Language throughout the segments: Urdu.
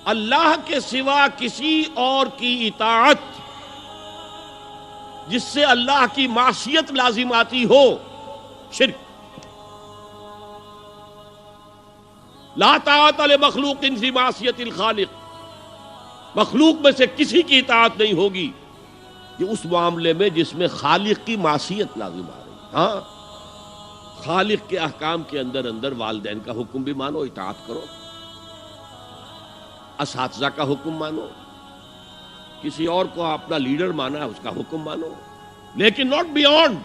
اللہ کے سوا کسی اور کی اطاعت جس سے اللہ کی معصیت لازم آتی ہو، شرک۔ لا طاعت لمخلوق فی معصیت الخالق، مخلوق میں سے کسی کی اطاعت نہیں ہوگی یہ اس معاملے میں جس میں خالق کی معصیت لازم آ رہی۔ ہاں، خالق کے احکام کے اندر والدین کا حکم بھی مانو، اطاعت کرو، اساتذہ کا حکم مانو، کسی اور کو اپنا لیڈر مانا ہے اس کا حکم مانو، لیکن ناٹ بیونڈ،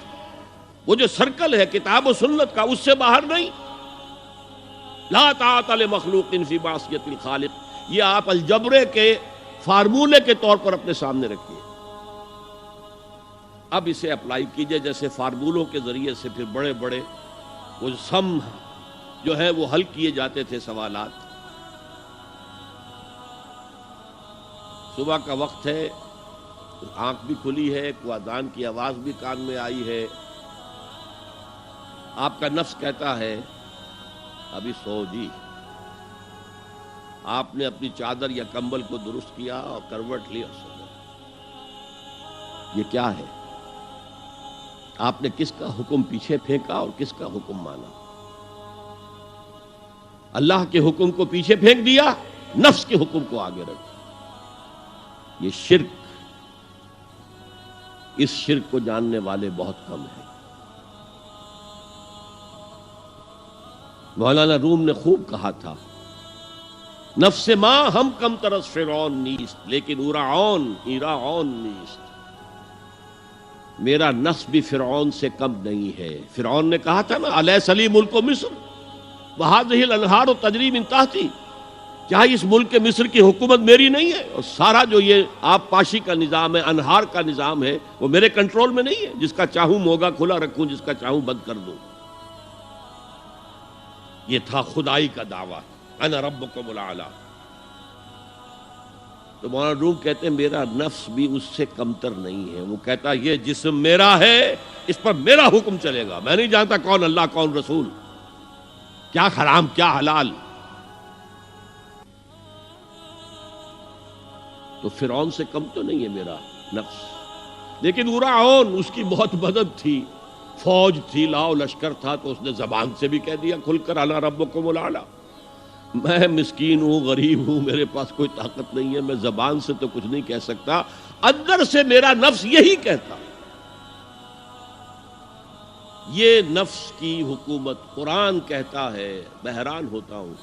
وہ جو سرکل ہے کتاب و سنت کا اس سے باہر نہیں۔ لا طاعت لمخلوق فی معصیت الخالق، یہ آپ الجبرے کے فارمولے کے طور پر اپنے سامنے رکھیے، اب اسے اپلائی کیجئے۔ جیسے فارمولوں کے ذریعے سے پھر بڑے بڑے وہ سم جو ہے وہ حل کیے جاتے تھے سوالات۔ صبح کا وقت ہے، آنکھ بھی کھلی ہے، کوئی اذان کی آواز بھی کان میں آئی ہے، آپ کا نفس کہتا ہے ابھی سو جی۔ آپ نے اپنی چادر یا کمبل کو درست کیا اور کروٹ لی اور سو گئے۔ یہ کیا ہے؟ آپ نے کس کا حکم پیچھے پھینکا اور کس کا حکم مانا؟ اللہ کے حکم کو پیچھے پھینک دیا، نفس کے حکم کو آگے رکھ۔ یہ شرک، اس شرک کو جاننے والے بہت کم ہیں۔ مولانا روم نے خوب کہا تھا، نفس ما ہم کم ترس فرعون نیست لیکن اورعون ایراعون نیست۔ میرا نفس بھی فرعون سے کم نہیں ہے۔ فرعون نے کہا تھا نا الیس لی ملک مصر وہذہ الانہار تجری من تحتی، کیا اس ملک مصر کی حکومت میری نہیں ہے؟ اور سارا جو یہ آب پاشی کا نظام ہے، انہار کا نظام ہے، وہ میرے کنٹرول میں نہیں ہے؟ جس کا چاہوں موگا کھلا رکھوں، جس کا چاہوں بند کر دوں۔ یہ تھا خدائی کا دعویٰ، انا ربکم الاعلی۔ تو مولانا روم کہتے ہیں میرا نفس بھی اس سے کمتر نہیں ہے۔ وہ کہتا یہ جسم میرا ہے، اس پر میرا حکم چلے گا، میں نہیں جانتا کون اللہ کون رسول، کیا حرام کیا حلال۔ تو فرعون سے کم تو نہیں ہے میرا نفس، لیکن اورعون اس کی بہت مدد تھی، فوج تھی، لاؤ لشکر تھا، تو اس نے زبان سے بھی کہہ دیا کھل کر انا ربکم الاعلی۔ میں مسکین ہوں، غریب ہوں، میرے پاس کوئی طاقت نہیں ہے، میں زبان سے تو کچھ نہیں کہہ سکتا، اندر سے میرا نفس یہی کہتا۔ یہ نفس کی حکومت قرآن کہتا ہے، میں حیران ہوتا ہوں